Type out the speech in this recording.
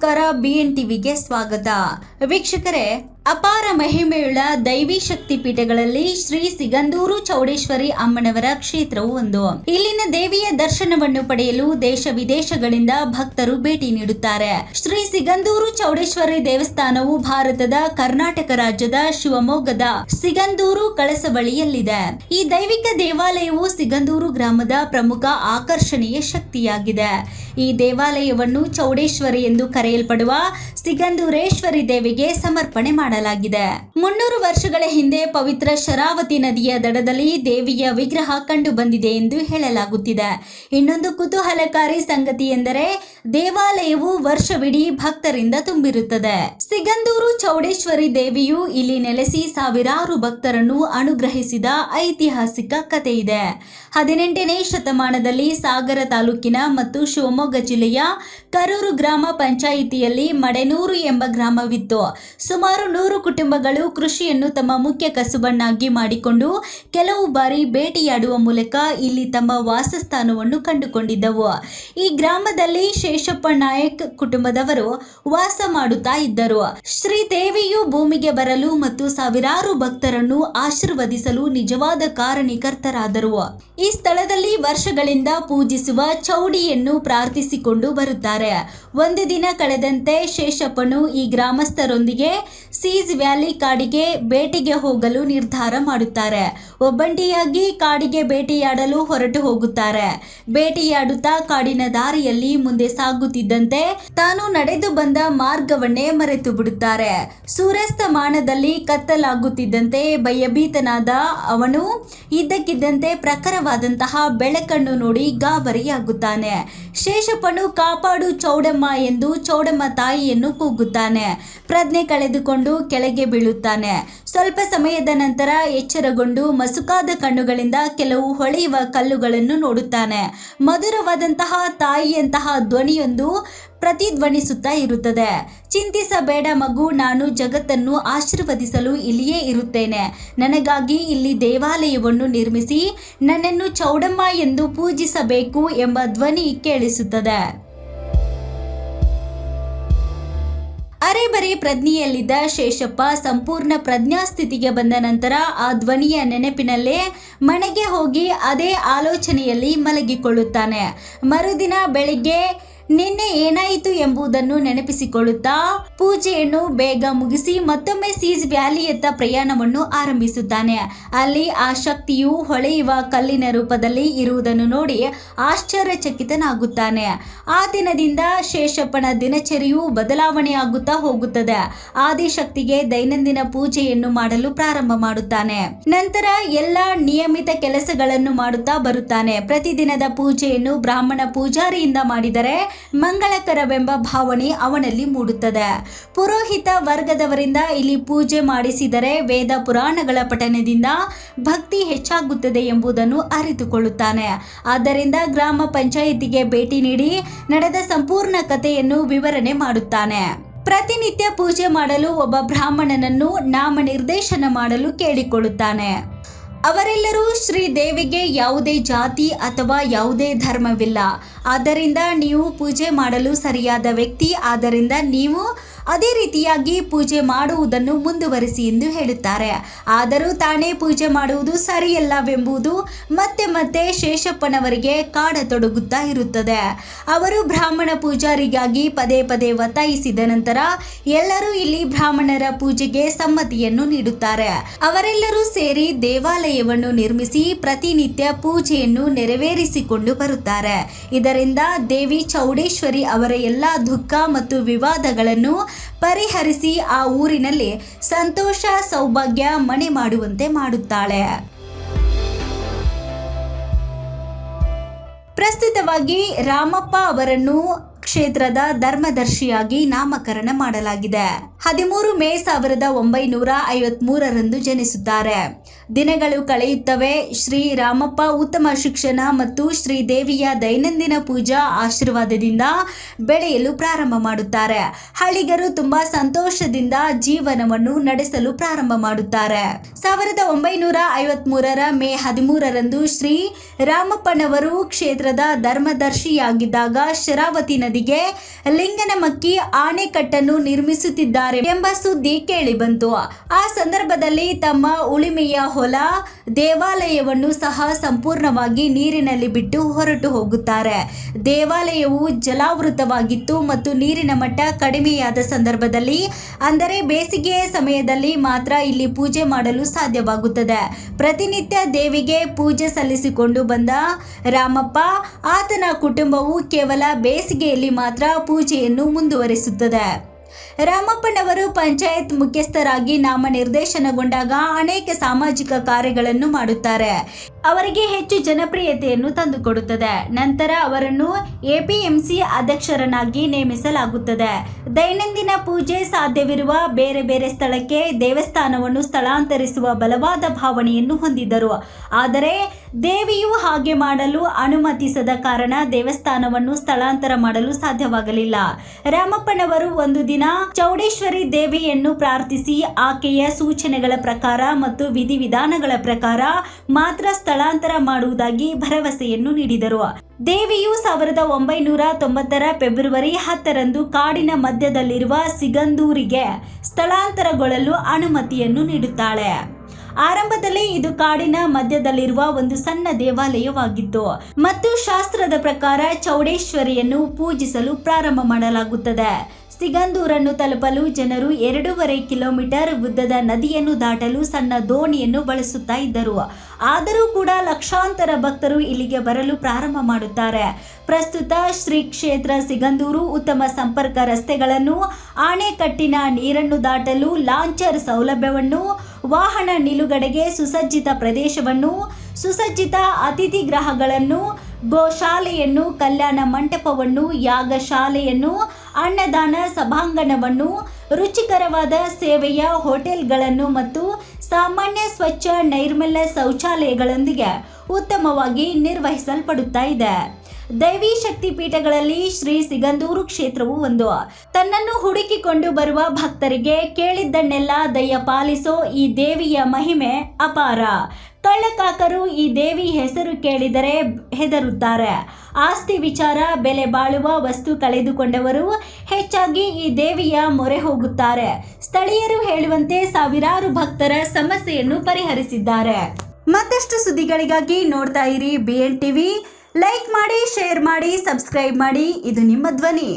ನಮಸ್ಕಾರ, BN ಟಿವಿಗೆ ಸ್ವಾಗತ. ವೀಕ್ಷಕರೇ, ಅಪಾರ ಮಹಿಮೆಯುಳ್ಳ ದೈವಿ ಶಕ್ತಿ ಪೀಠಗಳಲ್ಲಿ ಶ್ರೀ ಸಿಗಂದೂರು ಚೌಡೇಶ್ವರಿ ಅಮ್ಮನವರ ಕ್ಷೇತ್ರವು ಒಂದು. ಇಲ್ಲಿನ ದೇವಿಯ ದರ್ಶನವನ್ನು ಪಡೆಯಲು ದೇಶ ವಿದೇಶಗಳಿಂದ ಭಕ್ತರು ಭೇಟಿ ನೀಡುತ್ತಾರೆ. ಶ್ರೀ ಸಿಗಂದೂರು ಚೌಡೇಶ್ವರಿ ದೇವಸ್ಥಾನವು ಭಾರತದ ಕರ್ನಾಟಕ ರಾಜ್ಯದ ಶಿವಮೊಗ್ಗದ ಸಿಗಂದೂರು ಕಳಸಬಳಿಯಲ್ಲಿದೆ. ಈ ದೈವಿಕ ದೇವಾಲಯವು ಸಿಗಂದೂರು ಗ್ರಾಮದ ಪ್ರಮುಖ ಆಕರ್ಷಣೀಯ ಶಕ್ತಿಯಾಗಿದೆ. ಈ ದೇವಾಲಯವನ್ನು ಚೌಡೇಶ್ವರಿ ಎಂದು ಕರೆಯಲ್ಪಡುವ ಸಿಗಂದೂರೇಶ್ವರಿ ದೇವಿಗೆ ಸಮರ್ಪಣೆ ಮಾಡಲಾಗಿದೆ. 300 ವರ್ಷಗಳ ಹಿಂದೆ ಪವಿತ್ರ ಶರಾವತಿ ನದಿಯ ದಡದಲ್ಲಿ ದೇವಿಯ ವಿಗ್ರಹ ಕಂಡು ಬಂದಿದೆ ಎಂದು ಹೇಳಲಾಗುತ್ತಿದೆ. ಇನ್ನೊಂದು ಕುತೂಹಲಕಾರಿ ಸಂಗತಿ ಎಂದರೆ ದೇವಾಲಯವು ವರ್ಷವಿಡೀ ಭಕ್ತರಿಂದ ತುಂಬಿರುತ್ತದೆ. ಸಿಗಂದೂರು ಚೌಡೇಶ್ವರಿ ದೇವಿಯು ಇಲ್ಲಿ ನೆಲೆಸಿ ಸಾವಿರಾರು ಭಕ್ತರನ್ನು ಅನುಗ್ರಹಿಸಿದ ಐತಿಹಾಸಿಕ ಕಥೆ ಇದೆ. 18ನೇ ಶತಮಾನದಲ್ಲಿ ಸಾಗರ ತಾಲೂಕಿನ ಮತ್ತು ಶಿವಮೊಗ್ಗ ಜಿಲ್ಲೆಯ ಕರೂರು ಗ್ರಾಮ ಪಂಚಾಯಿತಿಯಲ್ಲಿ ಮಡೆನೂರು ಎಂಬ ಗ್ರಾಮವಿತ್ತು. ಸುಮಾರು 100 ಕುಟುಂಬಗಳು ಕೃಷಿಯನ್ನು ತಮ್ಮ ಮುಖ್ಯ ಕಸುಬನ್ನಾಗಿ ಮಾಡಿಕೊಂಡು ಕೆಲವು ಬಾರಿ ಭೇಟಿಯಾಡುವ ಮೂಲಕ ಇಲ್ಲಿ ತಮ್ಮ ವಾಸಸ್ಥಾನವನ್ನು ಕಂಡುಕೊಂಡಿದ್ದವು. ಈ ಗ್ರಾಮದಲ್ಲಿ ಶೇಷಪ್ಪ ನಾಯಕ್ ಕುಟುಂಬದವರು ವಾಸ ಮಾಡುತ್ತಾ ಇದ್ದರು. ಶ್ರೀದೇವಿಯು ಭೂಮಿಗೆ ಬರಲು ಮತ್ತು ಸಾವಿರಾರು ಭಕ್ತರನ್ನು ಆಶೀರ್ವದಿಸಲು ನಿಜವಾದ ಕಾರಣೀಕರ್ತರಾದರು. ಈ ಸ್ಥಳದಲ್ಲಿ ವರ್ಷಗಳಿಂದ ಪೂಜಿಸುವ ಚೌಡಿಯನ್ನು ಪ್ರಾರ್ಥಿಸಿಕೊಂಡು ಬರುತ್ತಾರೆ. ಒಂದು ದಿನ ಕಳೆದಂತೆ ಶೇಷಪ್ಪನು ಈ ಗ್ರಾಮಸ್ಥರೊಂದಿಗೆ ಸೀಜ್ ವ್ಯಾಲಿ ಕಾಡಿಗೆ ಬೇಟೆಗೆ ಹೋಗಲು ನಿರ್ಧಾರ ಮಾಡುತ್ತಾರೆ. ಒಬ್ಬಂಟಿಯಾಗಿ ಕಾಡಿಗೆ ಬೇಟೆಯಾಡಲು ಹೊರಟು ಹೋಗುತ್ತಾರೆ. ಬೇಟೆಯಾಡುತ್ತಾ ಕಾಡಿನ ದಾರಿಯಲ್ಲಿ ಮುಂದೆ ಸಾಗುತ್ತಿದ್ದಂತೆ ತಾನು ನಡೆದು ಬಂದ ಮಾರ್ಗವನ್ನೇ ಮರೆತು ಬಿಡುತ್ತಾರೆ. ಸೂರ್ಯಾಸ್ತಮಾನದಲ್ಲಿ ಕತ್ತಲಾಗುತ್ತಿದ್ದಂತೆ ಭಯಭೀತನಾದ ಅವನು ಇದ್ದಕ್ಕಿದ್ದಂತೆ ಪ್ರಖರವಾದಂತಹ ಬೆಳಕನ್ನು ನೋಡಿ ಗಾಬರಿಯಾಗುತ್ತಾನೆ. ಶೇಷಪ್ಪನು ಕಾಪಾಡು ಚೌಡಮ್ಮ ಎಂದು ಚೌಡಮ್ಮ ತಾಯಿಯನ್ನು ಕೂಗುತ್ತಾನೆ. ಪ್ರಜ್ಞೆ ಕಳೆದುಕೊಂಡು ಕೆಳಗೆ ಬೀಳುತ್ತಾನೆ. ಸ್ವಲ್ಪ ಸಮಯದ ನಂತರ ಎಚ್ಚರಗೊಂಡು ಮಸುಕಾದ ಕಣ್ಣುಗಳಿಂದ ಕೆಲವು ಹೊಳೆಯುವ ಕಲ್ಲುಗಳನ್ನು ನೋಡುತ್ತಾನೆ. ಮಧುರವಾದಂತಹ ತಾಯಿಯಂತಹ ಧ್ವನಿಯೊಂದು ಪ್ರತಿಧ್ವನಿಸುತ್ತಾ ಇರುತ್ತದೆ. ಚಿಂತಿಸಬೇಡ ಮಗು, ನಾನು ಜಗತ್ತನ್ನು ಆಶೀರ್ವದಿಸಲು ಇಲ್ಲಿಯೇ ಇರುತ್ತೇನೆ. ನನಗಾಗಿ ಇಲ್ಲಿ ದೇವಾಲಯವನ್ನು ನಿರ್ಮಿಸಿ ನನ್ನನ್ನು ಚೌಡಮ್ಮ ಎಂದು ಪೂಜಿಸಬೇಕು ಎಂಬ ಧ್ವನಿ ಕೇಳಿಸುತ್ತದೆ. ಅರೆಬರೆ ಪ್ರಜ್ಞೆಯಲ್ಲಿದ್ದ ಶೇಷಪ್ಪ ಸಂಪೂರ್ಣ ಪ್ರಜ್ಞಾಸ್ಥಿತಿಗೆ ಬಂದ ನಂತರ ಆ ಧ್ವನಿಯ ನೆನಪಿನಲ್ಲೇ ಮನೆಗೆ ಹೋಗಿ ಅದೇ ಆಲೋಚನೆಯಲ್ಲಿ ಮಲಗಿಕೊಳ್ಳುತ್ತಾನೆ. ಮರುದಿನ ಬೆಳಿಗ್ಗೆ ನಿನ್ನೆ ಏನಾಯಿತು ಎಂಬುದನ್ನು ನೆನಪಿಸಿಕೊಳ್ಳುತ್ತಾ ಪೂಜೆಯನ್ನು ಬೇಗ ಮುಗಿಸಿ ಮತ್ತೊಮ್ಮೆ ಸೀಜ್ ವ್ಯಾಲಿಯತ್ತ ಪ್ರಯಾಣವನ್ನು ಆರಂಭಿಸುತ್ತಾನೆ. ಅಲ್ಲಿ ಆ ಶಕ್ತಿಯು ಹೊಳೆಯುವ ಕಲ್ಲಿನ ರೂಪದಲ್ಲಿ ಇರುವುದನ್ನು ನೋಡಿ ಆಶ್ಚರ್ಯಚಕಿತನಾಗುತ್ತಾನೆ. ಆ ದಿನದಿಂದ ಶೇಷಪ್ಪನ ದಿನಚರಿಯು ಬದಲಾವಣೆಯಾಗುತ್ತಾ ಹೋಗುತ್ತದೆ. ಆದಿಶಕ್ತಿಗೆ ದೈನಂದಿನ ಪೂಜೆಯನ್ನು ಮಾಡಲು ಪ್ರಾರಂಭ ಮಾಡುತ್ತಾನೆ. ನಂತರ ಎಲ್ಲ ನಿಯಮಿತ ಕೆಲಸಗಳನ್ನು ಮಾಡುತ್ತಾ ಬರುತ್ತಾನೆ. ಪ್ರತಿದಿನದ ಪೂಜೆಯನ್ನು ಬ್ರಾಹ್ಮಣ ಪೂಜಾರಿಯಿಂದ ಮಾಡಿದರೆ ಮಂಗಳಕರವೆಂಬ ಭಾವನೆ ಅವನಲ್ಲಿ ಮೂಡುತ್ತದೆ. ಪುರೋಹಿತ ವರ್ಗದವರಿಂದ ಇಲ್ಲಿ ಪೂಜೆ ಮಾಡಿಸಿದರೆ ವೇದ ಪುರಾಣಗಳ ಪಠಣದಿಂದ ಭಕ್ತಿ ಹೆಚ್ಚಾಗುತ್ತದೆ ಎಂಬುದನ್ನು ಅರಿತುಕೊಳ್ಳುತ್ತಾನೆ. ಆದ್ದರಿಂದ ಗ್ರಾಮ ಪಂಚಾಯಿತಿಗೆ ಭೇಟಿ ನೀಡಿ ನಡೆದ ಸಂಪೂರ್ಣ ಕಥೆಯನ್ನು ವಿವರಣೆ ಮಾಡುತ್ತಾನೆ. ಪ್ರತಿನಿತ್ಯ ಪೂಜೆ ಮಾಡಲು ಒಬ್ಬ ಬ್ರಾಹ್ಮಣನನ್ನು ನಾಮನಿರ್ದೇಶನ ಮಾಡಲು ಕೇಳಿಕೊಳ್ಳುತ್ತಾನೆ. ಅವರೆಲ್ಲರೂ ಶ್ರೀದೇವಿಗೆ ಯಾವುದೇ ಜಾತಿ ಅಥವಾ ಯಾವುದೇ ಧರ್ಮವಿಲ್ಲ. ಆದ್ದರಿಂದ ನೀವು ಪೂಜೆ ಮಾಡಲು ಸರಿಯಾದ ವ್ಯಕ್ತಿ. ಆದ್ದರಿಂದ ನೀವು ಅದೇ ರೀತಿಯಾಗಿ ಪೂಜೆ ಮಾಡುವುದನ್ನು ಮುಂದುವರಿಸಿ ಎಂದು ಹೇಳುತ್ತಾರೆ. ಆದರೂ ತಾನೇ ಪೂಜೆ ಮಾಡುವುದು ಸರಿಯಲ್ಲವೆಂಬುದು ಮತ್ತೆ ಮತ್ತೆ ಶೇಷಪ್ಪನವರಿಗೆ ಕಾಡತೊಡಗುತ್ತಾ ಇರುತ್ತದೆ. ಅವರು ಬ್ರಾಹ್ಮಣ ಪೂಜಾರಿಗಾಗಿ ಪದೇ ಪದೇ ಒತ್ತಾಯಿಸಿದ ನಂತರ ಎಲ್ಲರೂ ಇಲ್ಲಿ ಬ್ರಾಹ್ಮಣರ ಪೂಜೆಗೆ ಸಮ್ಮತಿಯನ್ನು ನೀಡುತ್ತಾರೆ. ಅವರೆಲ್ಲರೂ ಸೇರಿ ದೇವಾಲಯವನ್ನು ನಿರ್ಮಿಸಿ ಪ್ರತಿನಿತ್ಯ ಪೂಜೆಯನ್ನು ನೆರವೇರಿಸಿಕೊಂಡು ಬರುತ್ತಾರೆ. ಇದರಿಂದ ದೇವಿ ಚೌಡೇಶ್ವರಿ ಅವರ ಎಲ್ಲ ದುಃಖ ಮತ್ತು ವಿವಾದಗಳನ್ನು ಪರಿಹರಿಸಿ ಆ ಊರಿನಲ್ಲಿ ಸಂತೋಷ ಸೌಭಾಗ್ಯ ಮನೆ ಮಾಡುವಂತೆ ಮಾಡುತ್ತಾಳೆ. ಪ್ರಸ್ತುತವಾಗಿ ರಾಮಪ್ಪ ಅವರನ್ನು ಕ್ಷೇತ್ರದ ಧರ್ಮದರ್ಶಿಯಾಗಿ ನಾಮಕರಣ ಮಾಡಲಾಗಿದೆ. 13 ಮೇ 1953ರಂದು ಜನಿಸುತ್ತಾರೆ. ದಿನಗಳು ಕಳೆಯುತ್ತವೆ. ಶ್ರೀ ರಾಮಪ್ಪ ಉತ್ತಮ ಶಿಕ್ಷಣ ಮತ್ತು ಶ್ರೀದೇವಿಯ ದೈನಂದಿನ ಪೂಜಾ ಆಶೀರ್ವಾದದಿಂದ ಬೆಳೆಯಲು ಪ್ರಾರಂಭ ಮಾಡುತ್ತಾರೆ. ಹಳ್ಳಿಗರು ತುಂಬಾ ಸಂತೋಷದಿಂದ ಜೀವನವನ್ನು ನಡೆಸಲು ಪ್ರಾರಂಭ ಮಾಡುತ್ತಾರೆ. 1953ರ ಮೇ 13ರಂದು ಶ್ರೀ ರಾಮಪ್ಪನವರು ಕ್ಷೇತ್ರದ ಧರ್ಮದರ್ಶಿಯಾಗಿದ್ದಾಗ ಶರಾವತಿ ನದಿಗೆ ಲಿಂಗನಮಕ್ಕಿ ಆಣೆಕಟ್ಟನ್ನು ನಿರ್ಮಿಸುತ್ತಿದ್ದಾರೆ ಎಂಬ ಸುದ್ದಿ ಕೇಳಿಬಂತು. ಆ ಸಂದರ್ಭದಲ್ಲಿ ತಮ್ಮ ಉಳಿಮೆಯ ಹೊಲ ದೇವಾಲಯವನ್ನು ಸಹ ಸಂಪೂರ್ಣವಾಗಿ ನೀರಿನಲ್ಲಿ ಬಿಟ್ಟು ಹೊರಟು ಹೋಗುತ್ತಾರೆ. ದೇವಾಲಯವು ಜಲಾವೃತವಾಗಿತ್ತು ಮತ್ತು ನೀರಿನ ಮಟ್ಟ ಕಡಿಮೆಯಾದ ಸಂದರ್ಭದಲ್ಲಿ, ಅಂದರೆ ಬೇಸಿಗೆಯ ಸಮಯದಲ್ಲಿ ಮಾತ್ರ ಇಲ್ಲಿ ಪೂಜೆ ಮಾಡಲು ಸಾಧ್ಯವಾಗುತ್ತದೆ. ಪ್ರತಿನಿತ್ಯ ದೇವಿಗೆ ಪೂಜೆ ಸಲ್ಲಿಸಿಕೊಂಡು ಬಂದ ರಾಮಪ್ಪ, ಆತನ ಕುಟುಂಬವು ಕೇವಲ ಬೇಸಿಗೆಯಲ್ಲಿ ಮಾತ್ರ ಪೂಜೆಯನ್ನು ಮುಂದುವರಿಸುತ್ತದೆ. ರಾಮಪ್ಪನವರು ಪಂಚಾಯತ್ ಮುಖ್ಯಸ್ಥರಾಗಿ ನಾಮನಿರ್ದೇಶನಗೊಂಡಾಗ ಅನೇಕ ಸಾಮಾಜಿಕ ಕಾರ್ಯಗಳನ್ನು ಮಾಡುತ್ತಾರೆ. ಅವರಿಗೆ ಹೆಚ್ಚು ಜನಪ್ರಿಯತೆಯನ್ನು ತಂದುಕೊಡುತ್ತದೆ. ನಂತರ ಅವರನ್ನು ಎಪಿಎಂಸಿ ಅಧ್ಯಕ್ಷರನ್ನಾಗಿ ನೇಮಿಸಲಾಗುತ್ತದೆ. ದೈನಂದಿನ ಪೂಜೆ ಸಾಧ್ಯವಿರುವ ಬೇರೆ ಬೇರೆ ಸ್ಥಳಕ್ಕೆ ದೇವಸ್ಥಾನವನ್ನು ಸ್ಥಳಾಂತರಿಸುವ ಬಲವಾದ ಭಾವನೆಯನ್ನು ಹೊಂದಿದ್ದರು. ಆದರೆ ದೇವಿಯು ಹಾಗೆ ಮಾಡಲು ಅನುಮತಿಸದ ಕಾರಣ ದೇವಸ್ಥಾನವನ್ನು ಸ್ಥಳಾಂತರ ಮಾಡಲು ಸಾಧ್ಯವಾಗಲಿಲ್ಲ. ರಾಮಪ್ಪನವರು ಒಂದು ದಿನ ಚೌಡೇಶ್ವರಿ ದೇವಿಯನ್ನು ಪ್ರಾರ್ಥಿಸಿ ಆಕೆಯ ಸೂಚನೆಗಳ ಪ್ರಕಾರ ಮತ್ತು ವಿಧಿವಿಧಾನಗಳ ಪ್ರಕಾರ ಮಾತ್ರ ಸ್ಥಳಾಂತರ ಮಾಡುವುದಾಗಿ ಭರವಸೆಯನ್ನು ನೀಡಿದರು. ದೇವಿಯು 1990 ಫೆಬ್ರವರಿ 10ರಂದು ಕಾಡಿನ ಮಧ್ಯದಲ್ಲಿರುವ ಸಿಗಂದೂರಿಗೆ ಸ್ಥಳಾಂತರಗೊಳ್ಳಲು ಅನುಮತಿಯನ್ನು ನೀಡುತ್ತಾಳೆ. ಆರಂಭದಲ್ಲಿ ಇದು ಕಾಡಿನ ಮಧ್ಯದಲ್ಲಿರುವ ಒಂದು ಸಣ್ಣ ದೇವಾಲಯವಾಗಿತ್ತು ಮತ್ತು ಶಾಸ್ತ್ರದ ಪ್ರಕಾರ ಚೌಡೇಶ್ವರಿಯನ್ನು ಪೂಜಿಸಲು ಪ್ರಾರಂಭ ಮಾಡಲಾಗುತ್ತದೆ. ಸಿಗಂದೂರನ್ನು ತಲುಪಲು ಜನರು 2.5 ಕಿಲೋಮೀಟರ್ ಉದ್ದದ ನದಿಯನ್ನು ದಾಟಲು ಸಣ್ಣ ದೋಣಿಯನ್ನು ಬಳಸುತ್ತಾ ಇದ್ದರು. ಆದರೂ ಕೂಡ ಲಕ್ಷಾಂತರ ಭಕ್ತರು ಇಲ್ಲಿಗೆ ಬರಲು ಪ್ರಾರಂಭ ಮಾಡುತ್ತಾರೆ. ಪ್ರಸ್ತುತ ಶ್ರೀ ಕ್ಷೇತ್ರ ಸಿಗಂದೂರು ಉತ್ತಮ ಸಂಪರ್ಕ ರಸ್ತೆಗಳನ್ನು, ಆಣೆಕಟ್ಟಿನ ನೀರನ್ನು ದಾಟಲು ಲಾಂಚರ್ ಸೌಲಭ್ಯವನ್ನು, ವಾಹನ ನಿಲುಗಡೆಗೆ ಸುಸಜ್ಜಿತ ಪ್ರದೇಶವನ್ನು, ಸುಸಜ್ಜಿತ ಅತಿಥಿ ಗೃಹಗಳನ್ನು, ಗೋಶಾಲೆಯನ್ನು, ಕಲ್ಯಾಣ ಮಂಟಪವನ್ನು, ಯಾಗಶಾಲೆಯನ್ನು, ಅನ್ನದಾನ ಸಭಾಂಗಣವನ್ನು, ರುಚಿಕರವಾದ ಸೇವೆಯ ಹೋಟೆಲ್ಗಳನ್ನು ಮತ್ತು ಸಾಮಾನ್ಯ ಸ್ವಚ್ಛ ನೈರ್ಮಲ್ಯ ಶೌಚಾಲಯಗಳೊಂದಿಗೆ ಉತ್ತಮವಾಗಿ ನಿರ್ವಹಿಸಲ್ಪಡುತ್ತಾ ಇದೆ. ದೈವಿ ಶಕ್ತಿ ಪೀಠಗಳಲ್ಲಿ ಶ್ರೀ ಸಿಗಂದೂರು ಕ್ಷೇತ್ರವು ಒಂದು. ತನ್ನನ್ನು ಹುಡುಕಿಕೊಂಡು ಬರುವ ಭಕ್ತರಿಗೆ ಕೇಳಿದ್ದನ್ನೆಲ್ಲ ದಯಪಾಲಿಸೋ ಈ ದೇವಿಯ ಮಹಿಮೆ ಅಪಾರ. ಕಳ್ಳಕಾಕರು ಈ ದೇವಿ ಹೆಸರು ಕೇಳಿದರೆ ಹೆದರುತ್ತಾರೆ. ಆಸ್ತಿ ವಿಚಾರ, ಬೆಲೆ ಬಾಳುವ ವಸ್ತು ಕಳೆದುಕೊಂಡವರು ಹೆಚ್ಚಾಗಿ ಈ ದೇವಿಯ ಮೊರೆ ಹೋಗುತ್ತಾರೆ. ಸ್ಥಳೀಯರು ಹೇಳುವಂತೆ ಸಾವಿರಾರು ಭಕ್ತರ ಸಮಸ್ಯೆಯನ್ನು ಪರಿಹರಿಸಿದ್ದಾರೆ. ಮತ್ತಷ್ಟು ಸುದ್ದಿಗಳಿಗಾಗಿ ನೋಡ್ತಾ ಇರಿ BN TV. ಲೈಕ್ ಮಾಡಿ, ಶೇರ್ ಮಾಡಿ, ಸಬ್ಸ್ಕ್ರೈಬ್ ಮಾಡಿ. ಇದು ನಿಮ್ಮ ಧ್ವನಿ.